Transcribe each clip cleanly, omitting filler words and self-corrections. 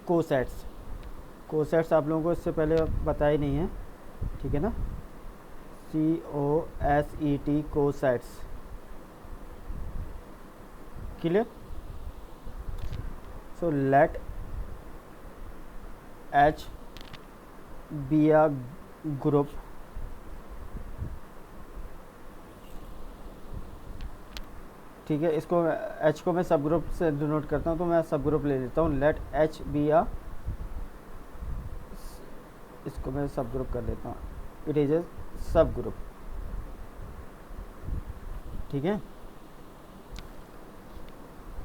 Cosets. Cosets आप लोगों को इससे पहले पता ही नहीं है, ठीक है ना, COSET cosets, clear. So let H be a group, ठीक है, इसको H को मैं सब ग्रुप से डिनोट करता हूँ, तो मैं सब ग्रुप ले लेता हूँ। लेट H बी अ, इसको मैं सब ग्रुप कर लेता हूँ, इट इज ए सब ग्रुप, ठीक है,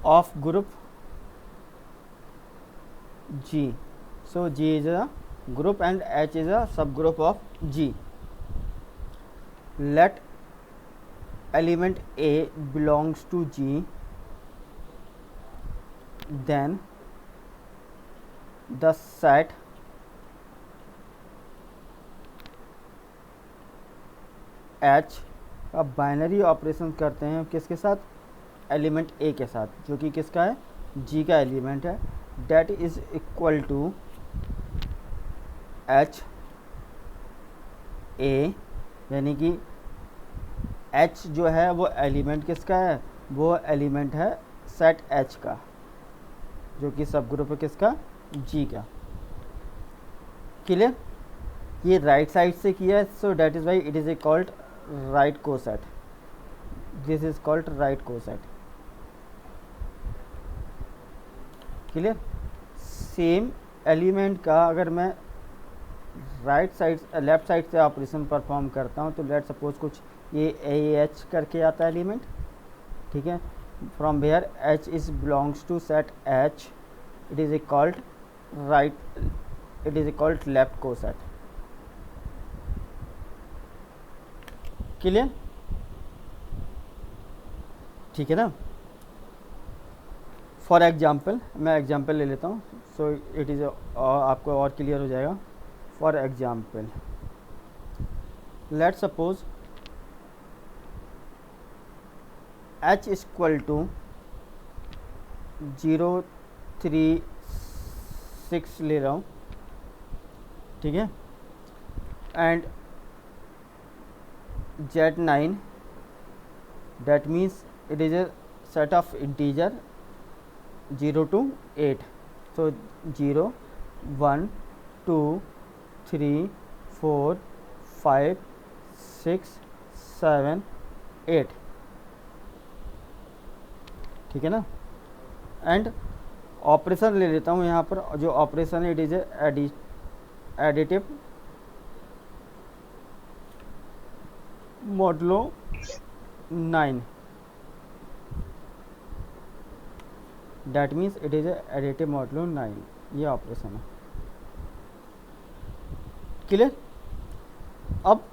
of group G. So G is a group and H is a subgroup of G. Let element A belongs to G, then the set H का बाइनरी ऑपरेशन करते हैं किसके साथ, एलिमेंट A के साथ, जो कि किसका है, G का एलिमेंट है। That is equal to H A, यानी कि H जो है वो एलिमेंट किसका है, वो एलिमेंट है सेट H का, जो कि सब ग्रुप है किसका, G का, क्लियर। ये राइट साइड से किया है, so that is why it is a called right coset, this is called right coset, clear. Same element का अगर मैं राइट साइड लेफ्ट साइड से ऑपरेशन परफॉर्म करता हूँ, तो लेट सपोज कुछ ये AH करके आता है एलिमेंट, ठीक है, from where H is belongs to set H, it is a called right, it is a called left coset, clear, ठीक है ना। फॉर एग्जाम्पल, मैं एग्जाम्पल ले लेता हूँ, सो इट इज़ आपको और क्लियर हो जाएगा। For example, let suppose H is equal to 036 ले रहा हूँ, ठीक है, and Z9, that means it is a set of integer 0 to 8, so 0 1 2 3 4 5 6 7 8, ठीक है ना। एंड ऑपरेशन ले लेता हूँ यहाँ पर, जो ऑपरेशन है it is additive modulo 9, that means it is additive modulo 9, ये ऑपरेशन है, क्लियर। अब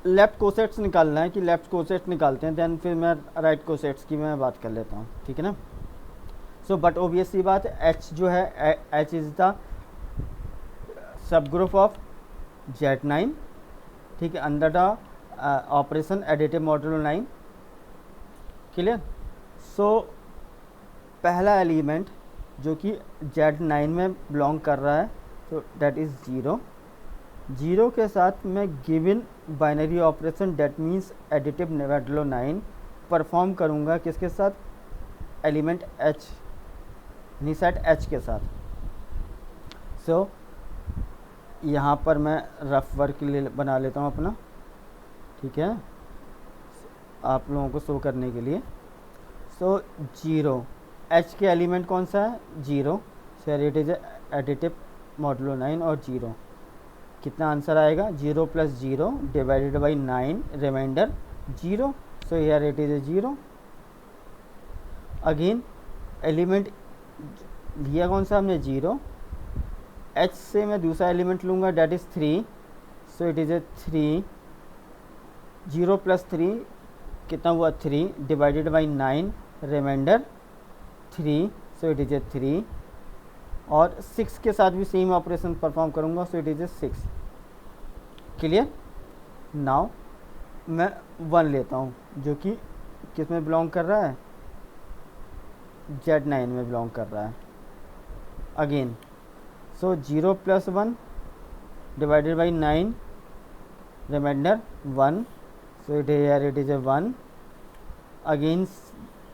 लेफ्ट कोसेट्स निकालना है, कि लेफ्ट कोसेट्स निकालते हैं, देन फिर मैं राइट कोसेट्स की मैं बात कर लेता हूँ, ठीक है ना। सो बट ओबियस सी बात है, H जो है, H is the subgroup of Z9, ठीक है, under the operation additive modulo 9, clear. So पहला एलिमेंट जो कि Z9 में बिलोंग कर रहा है, तो दैट इज़ 0, 0 के साथ मैं given binary operation that means additive modulo 9 perform करूँगा किसके साथ, एलिमेंट H, यानी सेट H के साथ। सो यहाँ पर मैं रफ वर्क बना लेता हूँ अपना, ठीक है, आप लोगों को शो करने के लिए। सो 0, H के एलिमेंट कौन सा है, 0, so it is additive modulo 9 और 0, कितना आंसर आएगा, 0 plus 0 divided by 9, remainder 0, so here it is 0। Again element लिया कौन सा हमने, 0, H से मैं दूसरा एलिमेंट लूँगा that is 3, so it is 3, 0 plus 3 कितना हुआ, 3 divided by 9, remainder 3, so it is 3, और 6 के साथ भी सेम ऑपरेशन परफॉर्म करूँगा, सो इट इज़ 6, क्लियर। नाउ मैं 1 लेता हूँ, जो कि किस में बिलोंग कर रहा है, Z9 में बिलोंग कर रहा है। Again so 0 plus 1 divided by 9 remainder 1, so it is a 1। Again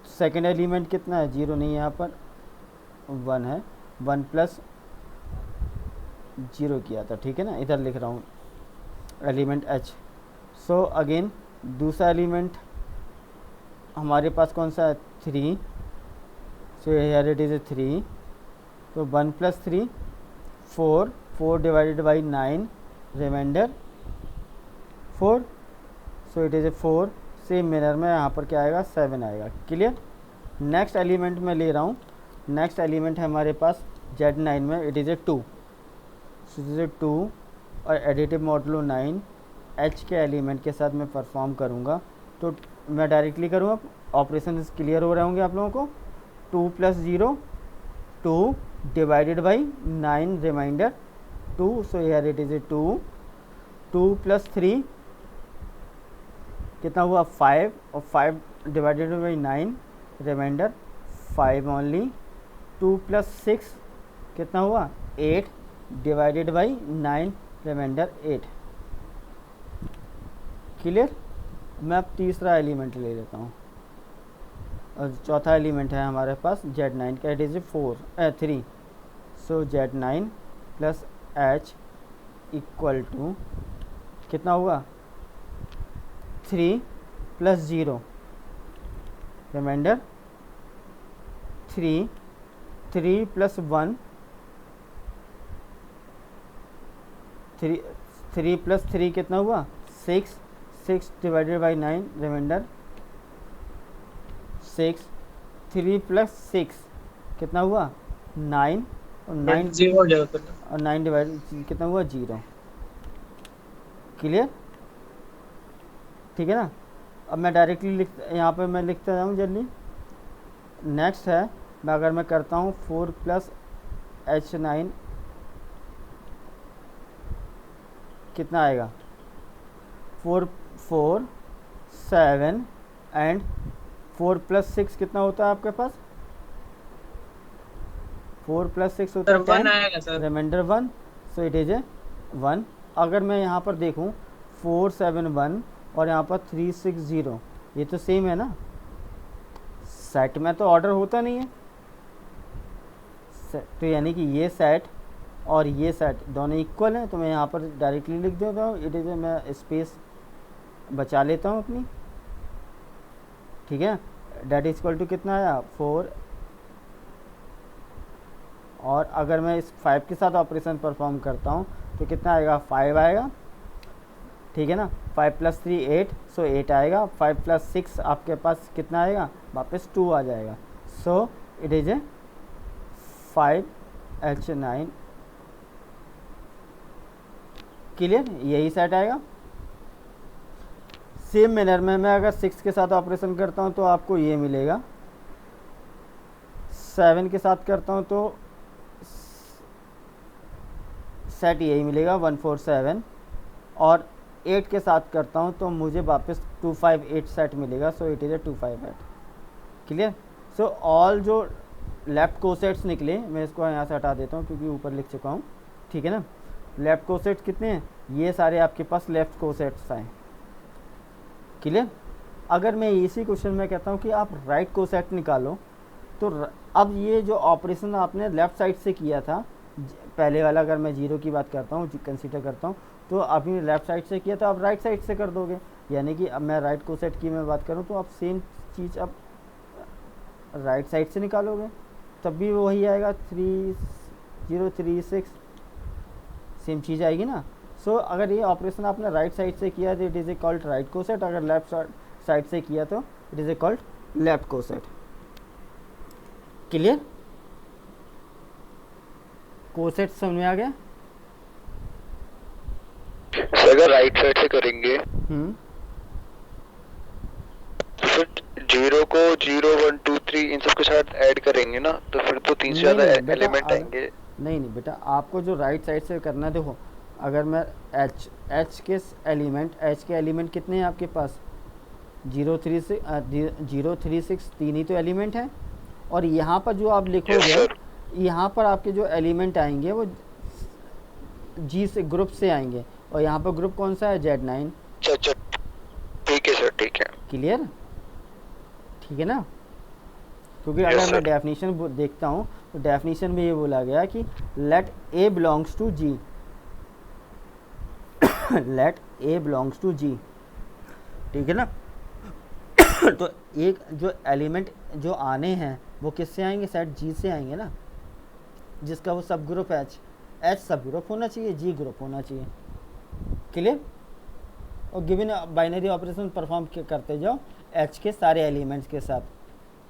second element कितना है, 0 नहीं है यहाँ पर, 1 है, 1 प्लस 0 किया था, ठीक है ना, इधर लिख रहा हूँ एलिमेंट h। सो अगेन दूसरा एलिमेंट हमारे पास कौन सा है, 3, so here it is a 3, तो 1 plus 3 4, 4 divided by 9 remainder 4, so it is a 4। Same manner में यहाँ पर क्या आएगा, 7 आएगा। क्लियर। नेक्स्ट एलिमेंट मैं ले रहा हूँ, नेक्स्ट एलिमेंट है हमारे पास Z9 में, it is a 2, so it is a 2 और एडिटिव मॉडुलो 9 h के एलिमेंट के साथ मैं परफॉर्म करूँगा। तो मैं डायरेक्टली करूँगा, ऑपरेशन क्लियर हो रहे होंगे आप लोगों को। 2 plus 0 2 divided by 9 remainder 2, so here it is a 2। 2 plus 3 कितना हुआ, 5, और 5 divided by 9 remainder 5 only. 2 plus 6 कितना हुआ, 8 डिवाइडेड बाई 9 रिमाइंडर 8। क्लियर। मैं अब तीसरा एलिमेंट ले लेता हूँ, और चौथा एलिमेंट है हमारे पास Z9 का, it is 3, so Z9 plus h equal to कितना हुआ, 3 प्लस 0 रिमाइंडर 3, 3 प्लस 1 3 प्लस 3 कितना हुआ, 6, 6 डिवाइडेड बाई 9 रिमाइंडर 6, 3 प्लस 6 कितना हुआ, 9, और 9 डिवाइड कितना हुआ, 0। क्लियर, ठीक है ना। अब मैं डायरेक्टली यहाँ पे मैं लिखता जाऊँ जल्दी। नेक्स्ट है, अगर मैं करता हूँ 4 प्लस H9 कितना आएगा, 4 4 7 एंड 4 प्लस 6 कितना होता है आपके पास, 4 प्लस 6 होता है 10, remainder 1, so it is a 1। अगर मैं यहाँ पर देखूँ 4 7 1 और यहाँ पर 3 6 0, ये तो सेम है ना, सेट में तो ऑर्डर होता नहीं है, तो यानी कि ये सेट और ये सेट दोनों इक्वल हैं, तो मैं यहाँ पर डायरेक्टली लिख देता हूँ, इट इज़ ए, मैं स्पेस बचा लेता हूँ अपनी, ठीक है। डेट इज इक्वल टू कितना आया, 4, और अगर मैं इस 5 के साथ ऑपरेशन परफॉर्म करता हूँ तो कितना आएगा, 5 आएगा, ठीक है ना। 5 प्लस 3 8, सो 8 आएगा। 5 प्लस 6 आपके पास कितना आएगा, वापस 2 आ जाएगा, सो it is A 5H9। Clear, यही सेट आएगा। सेम मैनर में मैं अगर 6 के साथ ऑपरेशन करता हूँ तो आपको ये मिलेगा, 7 के साथ करता हूँ तो सेट यही मिलेगा 147, और 8 के साथ करता हूँ तो मुझे वापस 258 सेट मिलेगा, सो it is A 258। Clear. So all जो लेफ्ट कोसेट्स निकले, मैं इसको यहाँ से हटा देता हूँ क्योंकि ऊपर लिख चुका हूँ, ठीक है ना। लेफ्ट कोसेट्स कितने हैं, ये सारे आपके पास लेफ्ट कोसेट्स आए। क्लियर। अगर मैं इसी क्वेश्चन में कहता हूँ कि आप राइट कोसेट निकालो, तो अब ये जो ऑपरेशन आपने लेफ़्ट साइड से किया था पहले वाला, अगर मैं 0 की बात करता हूँ, कंसीडर करता हूँ, तो आपने लेफ़्ट साइड से किया तो आप राइट साइड से कर दोगे। यानी कि अब मैं राइट कोसेट की मैं बात करूँ तो आप सेम चीज़ अब राइट साइड से निकालोगे, तब भी वही आएगा 3036, सेम चीज़ आएगी ना। सो अगर ये ऑपरेशन आपने राइट साइड से किया तो it is A called right coset, अगर लेफ्ट साइड से किया तो it is A called left coset. Clear, coset समझ में आ गया। अगर राइट साइड से करेंगे तो फिर 0 को 0 1 2 3 इन सब के साथ ऐड करेंगे ना, तो फिर तो 3 से ज़्यादा एलिमेंट आएंगे। नहीं बेटा, आपको जो राइट साइड से करना है, देखो अगर मैं H के एलिमेंट कितने हैं आपके पास, 0 3 6 3 ही तो एलिमेंट हैं, और यहाँ पर जो आप लिखोगे, यहाँ पर आपके जो एलिमेंट आएंगे वो जी से ग्रुप से आएंगे, और यहाँ पर ग्रुप कौन सा है, Z9। अच्छा, ठीक है सर, ठीक है। क्लियर, ठीक है ना। क्योंकि यस अगर मैं सर। डेफिनेशन देखता हूँ तो डेफिनेशन में ये बोला गया कि let a belongs to G, let a belongs to G, ठीक है ना। तो एक जो एलिमेंट जो आने हैं वो किससे आएंगे, सेट जी से आएंगे ना, जिसका वो सब ग्रुप एच, एच सब ग्रुप होना चाहिए, जी ग्रुप होना चाहिए। क्लियर। और गिवन बाइनरी ऑपरेशन परफॉर्म करते जाओ एच के सारे एलिमेंट्स के साथ,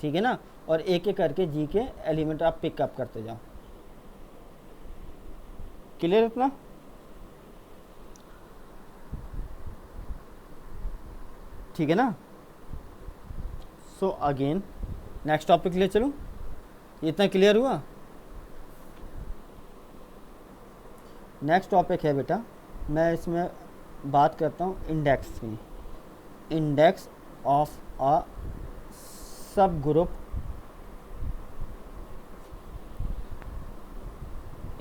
ठीक है ना, और एक एक करके जी के एलिमेंट आप पिकअप करते जाओ। क्लियर इतना। ठीक है ना। सो अगेन नेक्स्ट टॉपिक ले चलूँ, इतना क्लियर हुआ। नेक्स्ट टॉपिक है बेटा, मैं इसमें बात करता हूँ इंडेक्स की, इंडेक्स ऑफ अ सब group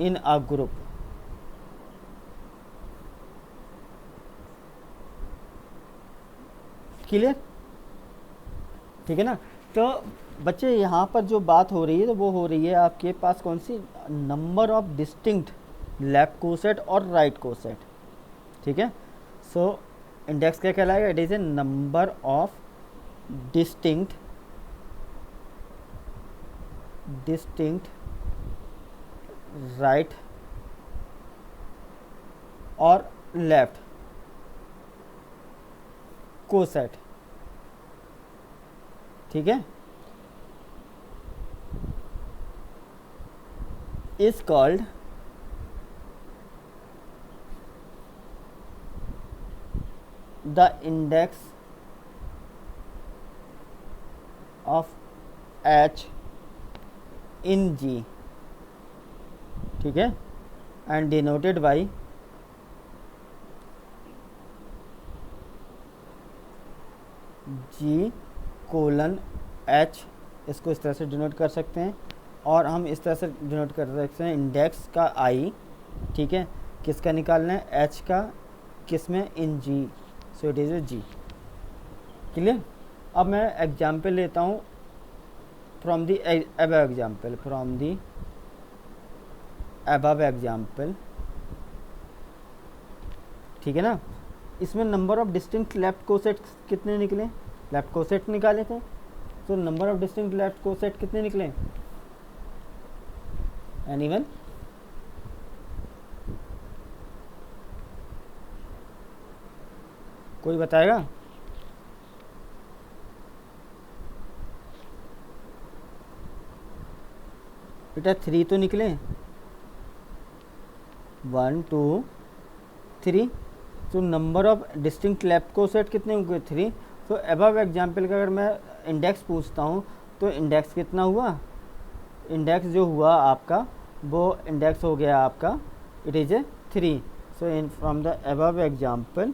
in a group. Clear, ठीक है ना। तो बच्चे यहाँ पर जो बात हो रही है तो वो हो रही है आपके पास कौन सी, number of distinct left coset और राइट कोसेट, ठीक है। सो इंडेक्स क्या कहलाएगा, it is a number of distinct right और लेफ्ट कोसेट, ठीक है, is called the index of H in G, ठीक है, and denoted by G colon H, इसको इस तरह से डिनोट कर सकते हैं, और हम इस तरह से डिनोट कर सकते हैं इंडेक्स का आई, ठीक है, किसका निकालना है, एच का, किस में, in G, so it is a G. Clear. अब मैं एग्जाम्पल लेता हूँ from the above example, from the above example, ठीक है ना। इसमें number of distinct left cosets कितने निकले, लेफ्ट कोसेट निकाले थे, तो number of distinct left coset कितने निकले, एनीवन, कोई बताएगा। बेटा 3 तो निकले, 1 2 3, तो number of distinct left coset कितने हुए, 3। तो अबव एग्जाम्पल का अगर मैं इंडेक्स पूछता हूँ तो इंडेक्स कितना हुआ, इंडेक्स जो हुआ आपका वो इंडेक्स हो गया आपका, it is a 3। So in from the above example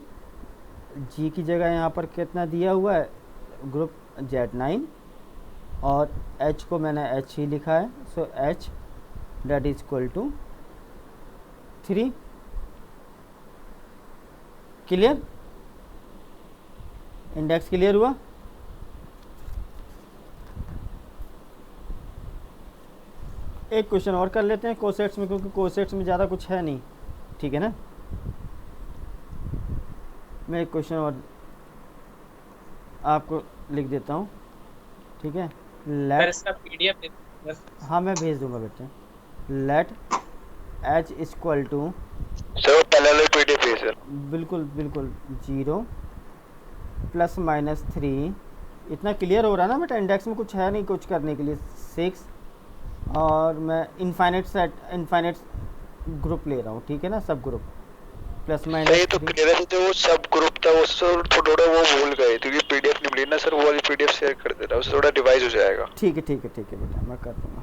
G की जगह यहाँ पर कितना दिया हुआ है, ग्रुप Z9, और H को मैंने H ही लिखा है, so H that is equal to 3। Clear, index clear हुआ। एक क्वेश्चन और कर लेते हैं कोसेट्स में, क्योंकि कोसेट्स में ज़्यादा कुछ है नहीं, ठीक है ना। मैं एक क्वेश्चन और आपको लिख देता हूँ, ठीक है। लेट, इसका PDF हाँ मैं भेज दूंगा बेटे, let H equal to, sir पहले वाले PDF है सर। बिल्कुल बिल्कुल 0 प्लस माइनस 3, इतना क्लियर हो रहा है ना बेटा, इंडेक्स में कुछ है नहीं कुछ करने के लिए, 6, और मैं इनफाइनाइट सेट, इनफाइनाइट ग्रुप ले रहा हूँ, ठीक है ना, सब ग्रुप, प्लस सर माइनस ये तो 3। क्लियर है, जो वो सब ग्रुप था वो सर थोड़ा वो भूल गए, क्योंकि PDF नहीं मिली ना सर, वो वाली PDF शेयर कर दे रहा, उससे थोड़ा डिवाइस हो जाएगा। ठीक है ठीक है ठीक है बेटा, मैं कर दूँगा।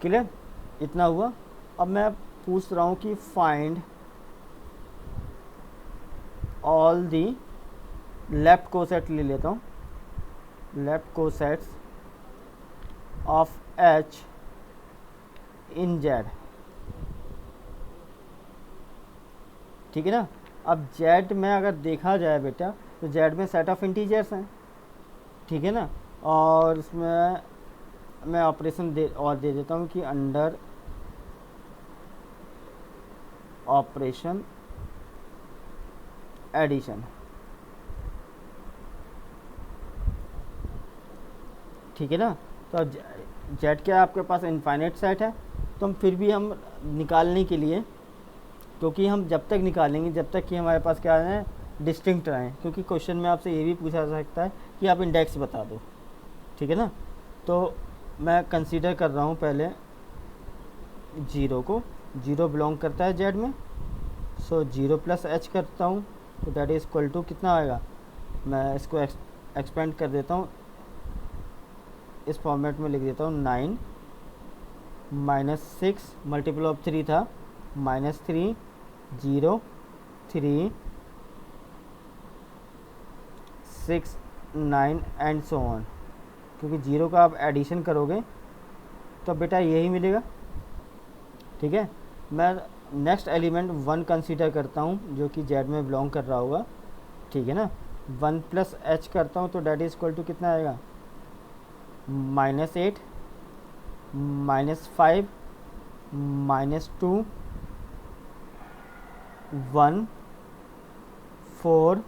क्लियर, इतना हुआ। अब मैं पूछ रहा हूँ कि find all the left coset ले लेता हूँ, left cosets of H in Z, ठीक है ना। अब जेड में अगर देखा जाए बेटा तो जेड में सेट ऑफ इंटीजर्स हैं, ठीक है ना। और इसमें मैं ऑपरेशन दे देता हूँ कि अंडर ऑपरेशन एडिशन, ठीक है ना। तो अब जेड क्या आपके पास इनफाइनाइट सेट है, तो हम फिर भी हम निकालने के लिए, क्योंकि हम जब तक निकालेंगे जब तक कि हमारे पास क्या है डिस्टिंक्ट रहें, क्योंकि क्वेश्चन में आपसे ये भी पूछा जा सकता है कि आप इंडेक्स बता दो, ठीक है ना। तो मैं कंसीडर कर रहा हूँ पहले जीरो को, जीरो बिलोंग करता है जेड में, सो जीरो प्लस एच करता हूँ तो दैट इज इक्वल टू कितना आएगा, मैं इसको एक्सपेंड कर देता हूँ, इस फॉर्मेट में लिख देता हूँ 9 -6 मल्टीपल ऑफ 3 था, -3 0 3 6 9 एंड सो ऑन, क्योंकि जीरो का आप एडिशन करोगे तो बेटा यही मिलेगा, ठीक है। मैं नेक्स्ट एलिमेंट 1 कंसीडर करता हूँ जो कि जेड में बिलोंग कर रहा होगा, ठीक है ना। 1 प्लस एच करता हूँ तो डेट इज इक्वल टू कितना आएगा, -8 -5 -2 1 4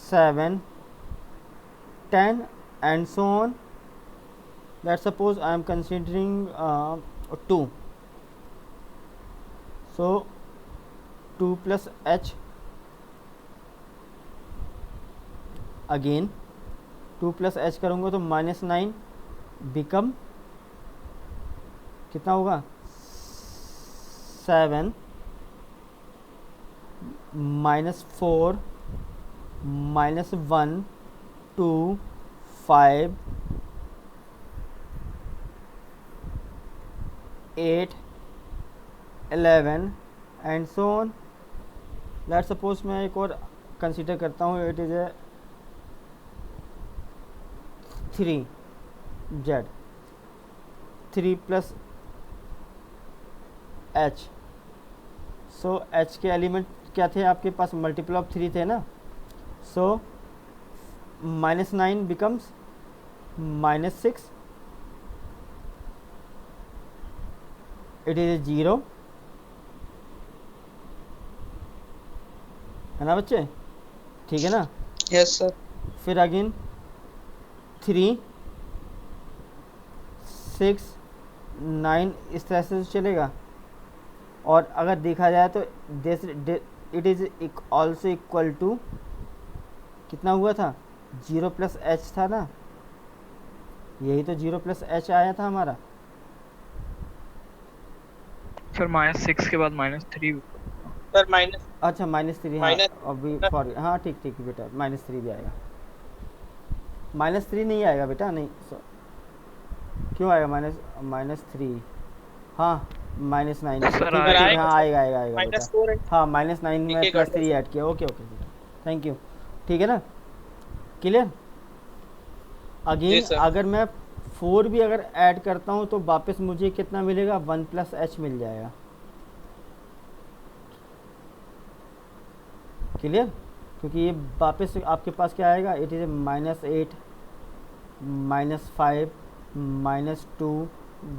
7 10 and so on. Let's suppose I am considering 2, so 2 plus h, again 2 plus h करूँगा तो -9 बिकम कितना होगा 7 -4 -1 2 5 8 11 and so on. Let's suppose मैं एक और कंसीडर करता हूँ, it is a 3 Z 3 plus H, so H के एलिमेंट क्या थे आपके पास, मल्टीपल ऑफ 3 थे ना, सो -9 बिकम्स -6, इट इज़ 0, है ना बच्चे, ठीक है ना। Yes sir. फिर अगेन 3 6 9 इस तरह से चलेगा। और अगर देखा जाए तो this it is also equal to कितना हुआ था, 0 प्लस एच था ना, यही तो 0 प्लस एच आया था हमारा। सर -6 के बाद -3। सर माइनस, अच्छा -3, हाँ माइनस अभी सॉरी, हाँ ठीक ठीक बेटा -3 भी आएगा, -3 नहीं आएगा बेटा, नहीं क्यों आएगा -3, हाँ -9 सर, ठीक है, आएगा, हाँ आएगा आएगा आएगा बेटा, -4 है। हाँ -9 में ठीक है, +3 ऐड किया, ओके ओके बेटा, थैंक यू, ठीक है ना, क्लियर। अगेन जी सर। अगर मैं 4 भी अगर ऐड करता हूँ तो वापस मुझे कितना मिलेगा, 1 प्लस एच मिल जाएगा, क्लियर। क्योंकि ये वापस आपके पास क्या आएगा, इट इज़ -8 -5 -2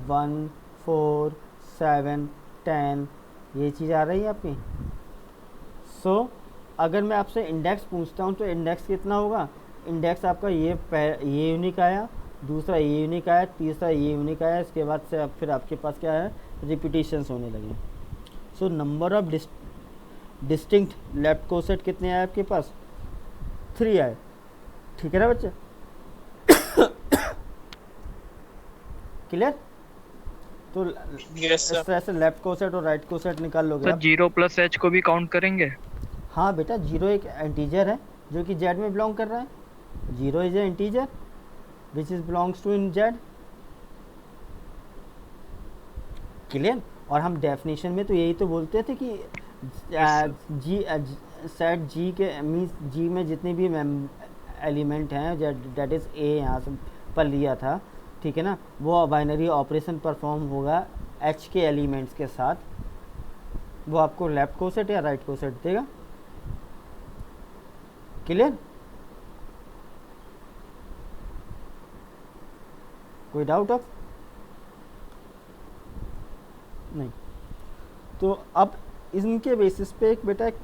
1 4 7 10, ये चीज़ आ रही है आपकी। सो अगर मैं आपसे इंडेक्स पूछता हूँ तो इंडेक्स कितना होगा, इंडेक्स आपका ये यूनिक आया, दूसरा ये यूनिक आया, तीसरा ये यूनिक आया, इसके बाद से अब फिर आपके पास क्या है, रिपीटिशंस होने लगे। सो number of distinct left coset कितने आए आपके पास, 3 आए, ठीक है ना बच्चे, क्लियर। तो यस इस सर। तरह से लेफ्ट कोसेट और राइट कोसेट निकाल लोगे सर आप। 0 + h को भी काउंट करेंगे? हाँ बेटा, 0 एक इंटीजर है जो कि जेड में बिलोंग कर रहा है, 0 is a integer which is belongs to in Z, clear. और हम डेफिनेशन में तो यही तो बोलते थे कि जी सेट जी के मीन्स जी में जितने भी एलिमेंट हैं, डेट इज़ ए यहाँ से पर लिया था, ठीक है ना, वो बाइनरी ऑपरेशन परफॉर्म होगा एच के एलिमेंट्स के साथ, वो आपको लेफ्ट कोसेट या राइट कोसेट देगा। क्लियर? कोई डाउट अब? नहीं। तो अब इनके बेसिस पे एक बेटा एक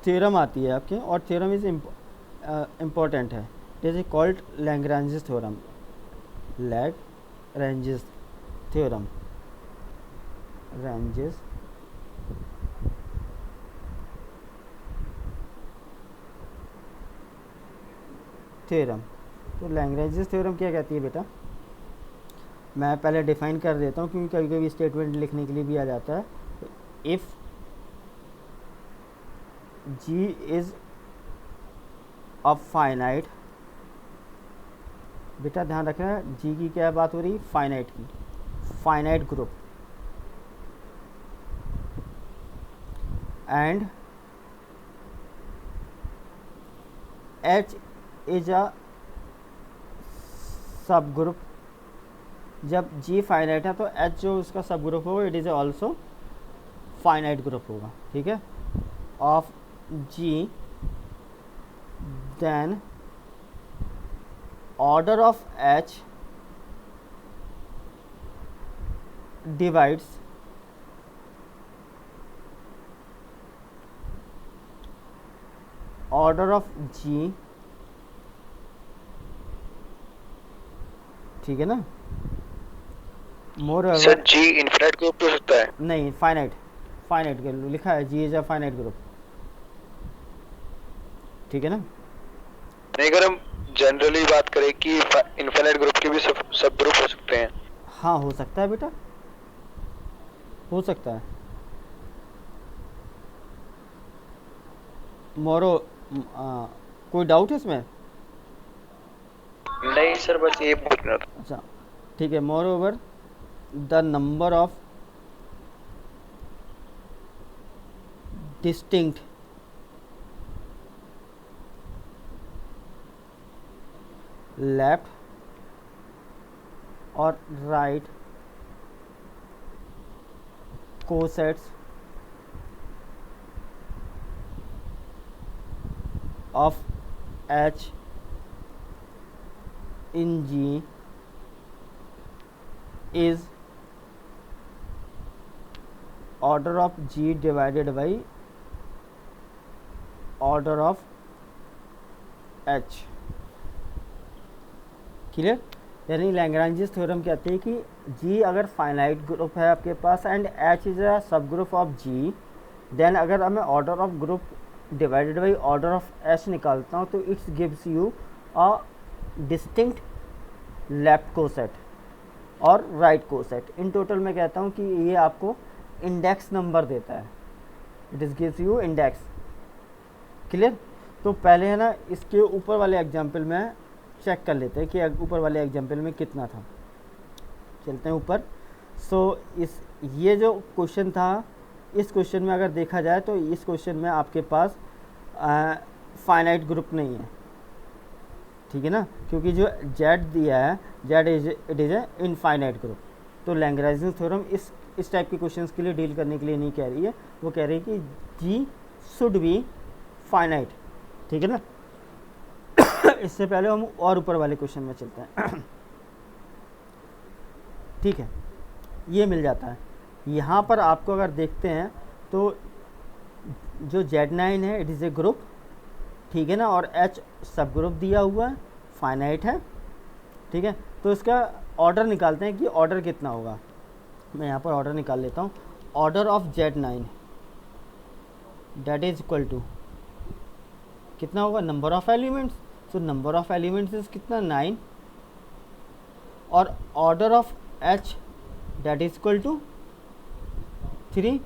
थ्योरम आती है आपके, और थ्योरम इज इम्पोर्टेंट है। It is called Lagrange theorem. Lagrange theorem, ranges theorem. तो लैग्रेंज थ्योरम क्या कहती है बेटा? मैं पहले डिफाइन कर देता हूँ, क्योंकि कभी कभी स्टेटमेंट लिखने के लिए भी आ जाता है। If G is a finite, बेटा ध्यान रखना G की क्या बात हो रही? फाइनाइट की, finite group, and H is a सब ग्रुप। जब G फाइनाइट है तो H जो उसका सब ग्रुप होगा, it is also finite group होगा, ठीक है, of G, then order of H divides order of G, ठीक है ना? मोर सर जी इनफिनिट ग्रुप हो सकता है? नहीं, फाइनाइट, फाइनाइट के लिखा है G is a finite group, ठीक है ना? नहीं, अगर हम जनरली बात करें कि इनफिनिट ग्रुप के भी सब ग्रुप हो सकते हैं। हाँ हो सकता है बेटा, हो सकता है। मोरो कोई डाउट है इसमें? नहीं सर, बस ये पूछना था। अच्छा ठीक है। Moreover the number of distinct left और right cosets of H in G is order of G divided by order of H। Clear? यानी लैग्रेंज थ्योरम कहते हैं कि G अगर फाइनाइट ग्रुप है आपके पास and H is a subgroup of G, then अगर मैं order of group divided by order of H निकालता हूँ तो it's gives you a distinct left coset और राइट कोसेट। इन टोटल मैं कहता हूँ कि ये आपको इंडेक्स नंबर देता है, it is gives you index. Clear? तो पहले है ना इसके ऊपर वाले एग्जाम्पल में चेक कर लेते हैं कि ऊपर वाले एग्जाम्पल में कितना था। चलते हैं ऊपर। सो इस ये जो क्वेश्चन था, इस क्वेश्चन में अगर देखा जाए तो इस क्वेश्चन में आपके पास फाइनाइट ग्रुप नहीं है, ठीक है ना, क्योंकि जो जेड दिया है Z it is A infinite group. तो लैग्रेंज थ्योरम इस टाइप के क्वेश्चंस के लिए डील करने के लिए नहीं कह रही है, वो कह रही है कि जी शुड बी फाइनाइट, ठीक है ना। इससे पहले हम और ऊपर वाले क्वेश्चन में चलते हैं। ठीक है, ये मिल जाता है। यहाँ पर आपको अगर देखते हैं तो जो Z9 है इट इज़ ए ग्रुप, ठीक है ना, और H सब ग्रुप दिया हुआ है, फाइनाइट है, ठीक है। तो इसका ऑर्डर निकालते हैं कि ऑर्डर कितना होगा। मैं यहाँ पर ऑर्डर निकाल लेता हूँ। Order of Z9 that is equal to कितना होगा? Number of elements. So number of elements is कितना? 9। और order of H that is equal to 3।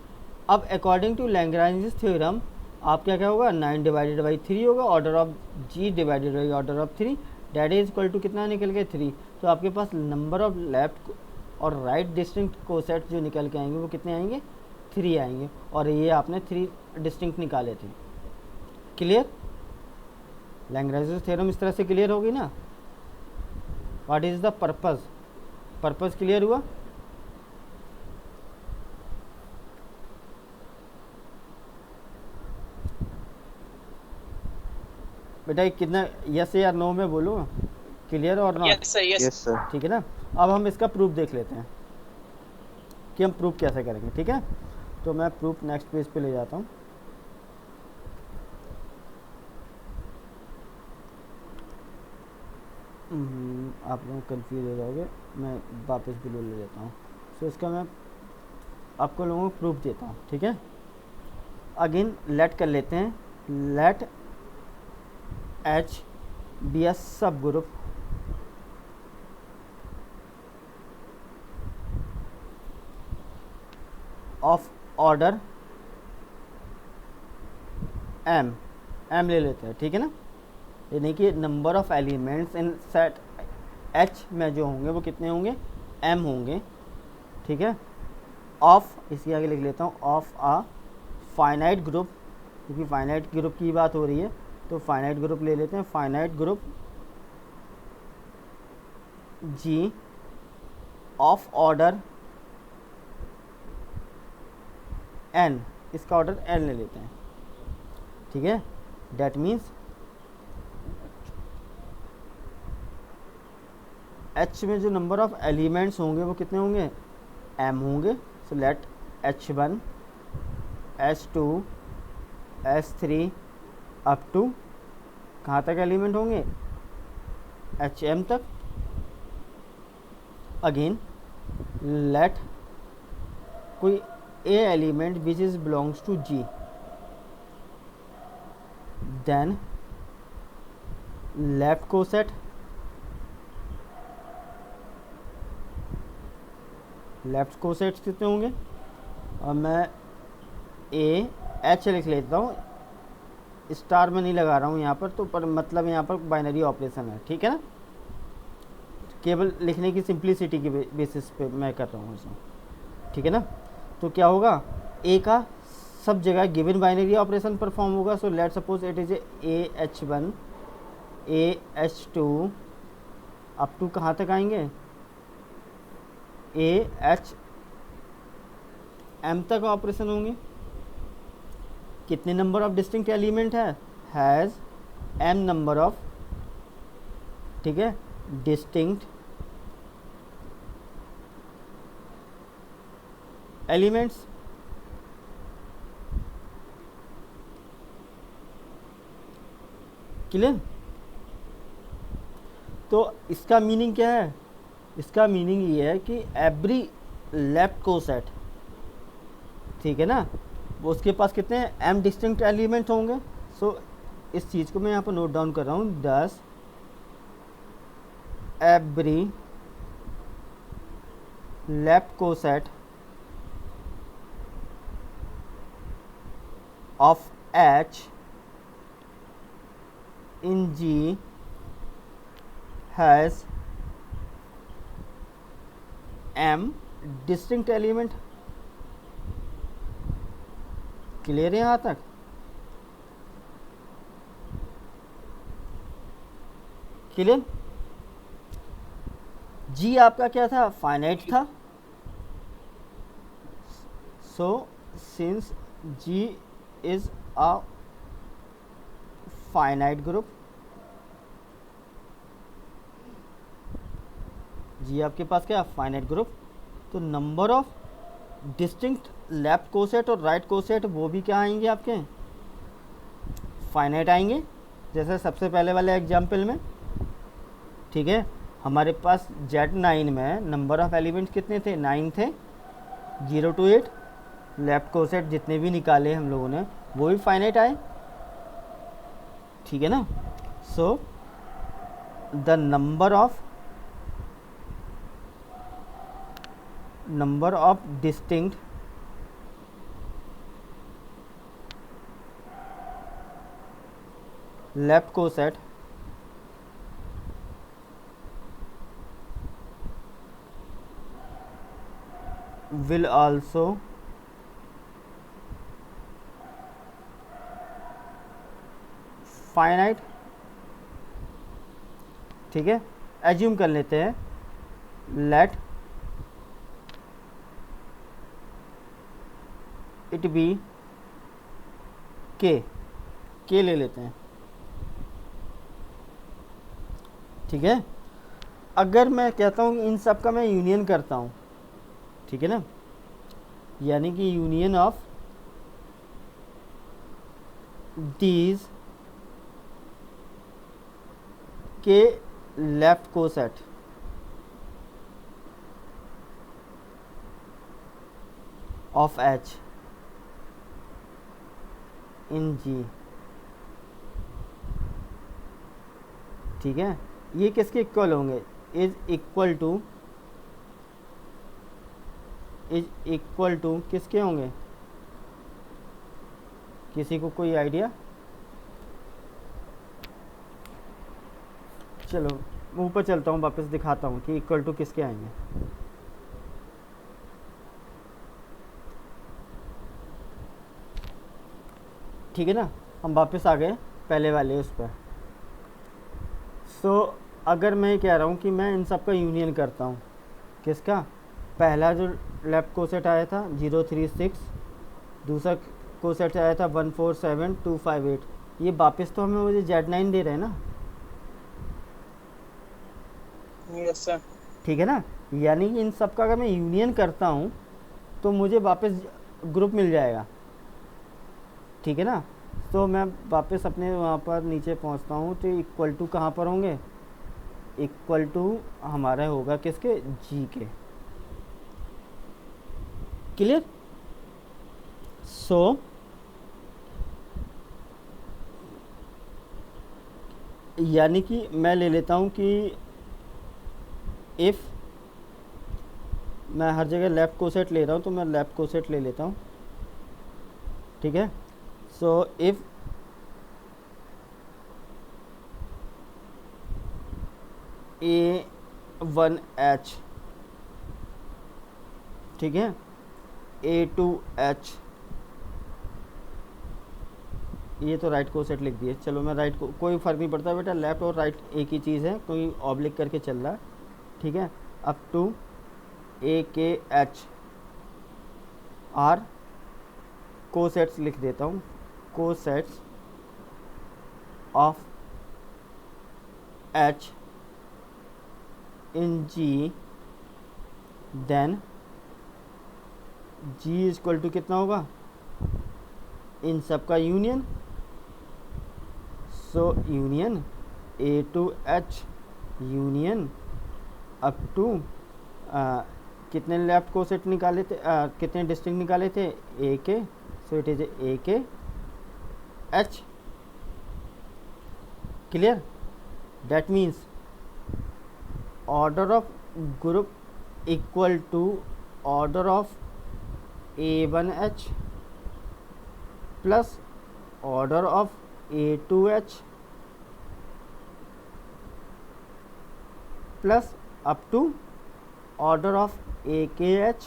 अब अकॉर्डिंग टू लैग्रेंज थ्योरम आप क्या होगा? 9 डिवाइडेड बाई 3 होगा। Order of G divided by order of 3 that is equal to कितना निकल के 3। तो आपके पास नंबर ऑफ लेफ्ट और राइट डिस्टिंक्ट कोसेट जो निकल के आएंगे वो कितने आएंगे? 3 आएंगे। और ये आपने 3 डिस्टिंक्ट निकाले थे। क्लियर? लैग्रेंज थ्योरम इस तरह से क्लियर होगी ना। What is the purpose? Purpose clear हुआ? बेटा ये कितना, यस या नो में बोलूँ, क्लियर और not? Yes sir, yes. Yes sir. ठीक है ना। अब हम इसका प्रूफ देख लेते हैं कि हम प्रूफ कैसे करेंगे। ठीक है, तो मैं प्रूफ नेक्स्ट पेज पे ले जाता हूँ। आप लोग कंफ्यूज हो जाओगे, मैं वापस बिल्कुल ले लेता हूँ। सो इसका मैं आपको लोगों को प्रूफ देता हूँ। ठीक है, अगेन लेट कर लेते हैं, late H be a subgroup of order M, M ले लेते हैं। ठीक है ना, यानी कि number of elements in set H में जो होंगे वो कितने होंगे, एम होंगे। ठीक है, ऑफ, इसके आगे लिख लेता हूँ, ऑफ आ फाइनाइट ग्रुप, क्योंकि फाइनाइट ग्रुप की बात हो रही है तो फाइनाइट ग्रुप ले लेते हैं। Finite group G of order N, इसका ऑर्डर एन ले लेते हैं। ठीक है, डेट मीन्स एच में जो नंबर ऑफ एलिमेंट्स होंगे वो कितने होंगे, एम होंगे। So let H1 H2 H3 up to कहाँ तक एलिमेंट होंगे, HM तक। अगेन लेट कोई a element which is belongs to G, then left coset, left cosets कितने होंगे, और मैं ए एच लिख लेता हूँ, स्टार में नहीं लगा रहा हूँ यहाँ पर, तो पर मतलब यहाँ पर बाइनरी ऑपरेशन है। ठीक है ना, केवल लिखने की सिंप्लिसिटी की बेसिस पे मैं कर रहा हूँ इसमें। ठीक है ना, तो क्या होगा, ए का सब जगह गिवन बाइनरी ऑपरेशन परफॉर्म होगा। So let suppose it is A H1 A H2 up to कहाँ तक आएंगे, A H M तक ऑपरेशन होंगे। कितने नंबर ऑफ डिस्टिंक्ट एलिमेंट है, हैज़ M नंबर ऑफ, ठीक है, डिस्टिंक्ट एलिमेंट्स। क्लियर? तो इसका मीनिंग क्या है, इसका मीनिंग ये है कि एवरी लेफ्ट कोसेट, ठीक है ना, वो उसके पास कितने हैं, एम डिस्टिंक्ट एलिमेंट होंगे। सो इस चीज़ को मैं यहाँ पर नोट डाउन कर रहा हूँ, 10 every left coset of H in G has M distinct element। Clear है यहाँ तक? क्लियर? G आपका क्या था, फाइनाइट था। So since G is a finite group, G आपके पास क्या, फाइनाइट ग्रुप, तो number of distinct left coset और राइट कोसेट वो भी क्या आएंगे आपके, फाइनाइट आएंगे। जैसे सबसे पहले वाले एग्जाम्पल में, ठीक है, हमारे पास Z9 में नंबर ऑफ एलिमेंट्स कितने थे, 9 थे, 0 to 8। लेफ्ट कोसेट जितने भी निकाले हम लोगों ने वो भी फाइनाइट आए। ठीक है ना, so the number of distinct left coset will also finite. ठीक है, एज्यूम कर लेते हैं, लेट इट बी के ले लेते हैं। ठीक है। अगर मैं कहता हूँ इन सब का मैं यूनियन करता हूँ, ठीक है ना, यानी कि यूनियन ऑफ दीज के left coset of H in G, ठीक है, ये किसके इक्वल होंगे? इज इक्वल टू किसके होंगे? किसी को कोई आइडिया? चलो ऊपर चलता हूँ, वापस दिखाता हूँ कि इक्वल टू किसके आएंगे। ठीक है ना, हम वापस आ गए पहले वाले उस पर। सो अगर मैं कह रहा हूँ कि मैं इन सब का यूनियन करता हूँ, किसका? पहला जो लेफ्ट कोसेट आया था 036, दूसरा कोसेट आया था 147258, ये वापस तो हमें मुझे Z9 दे रहे हैं ना, यस सर। ठीक है ना, यानी कि इन सब का अगर मैं यूनियन करता हूँ तो मुझे वापस ग्रुप मिल जाएगा, ठीक है ना। तो मैं वापस अपने वहाँ पर नीचे पहुँचता हूँ, तो इक्वल टू कहाँ पर होंगे? इक्वल टू हमारा होगा किसके? जी के। क्लियर? सो यानी कि मैं ले लेता हूँ कि इफ़ मैं हर जगह लेफ़्ट कोसेट ले रहा हूँ तो मैं लेफ़्ट कोसेट ले लेता हूँ, ठीक है। सो इफ़ A1H, ठीक है, A2H, ये तो राइट कोसेट लिख दिए। चलो मैं राइट को, कोई फ़र्क नहीं पड़ता बेटा, लेफ़्ट और राइट एक ही चीज़ है, कोई ऑब्लिक करके चल रहा है, ठीक है। Up to AKH are cosets लिख देता हूँ, cosets of H in G, then G equal to कितना होगा? इन सब का यूनियन। सो union A2H union up to कितने लेफ्ट कोसेट निकाले थे, कितने डिस्टिंक्ट निकाले थे? AK, so it is AKH। Clear? That means order of group equal to order of A1H plus order of A2H plus up to order of AKH।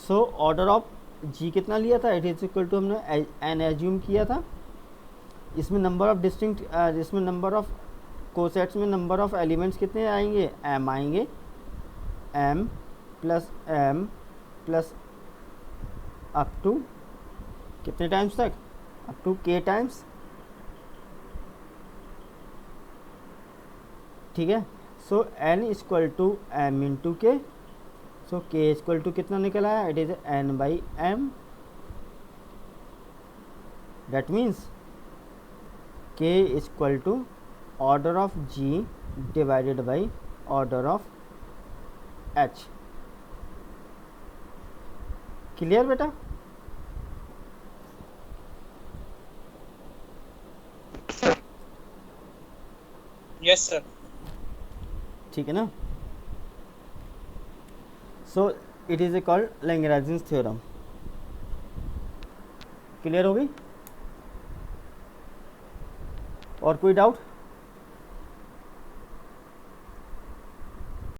So order of G कितना लिया था? It is equal to, हमने N assume किया था, इसमें number of distinct, इसमें number of cosets में number of elements कितने आएंगे? M आएंगे, M प्लस अप टू कितने टाइम्स तक? अप टू K टाइम्स, ठीक है। So N equal to M into K, so K equal to कितना निकला है? It is N/M। That means K equal to order of G divided by order of H। Clear बेटा? Yes sir. ठीक है ना। सो it is a called Lagrangian theorem. Clear हो गई? और कोई डाउट?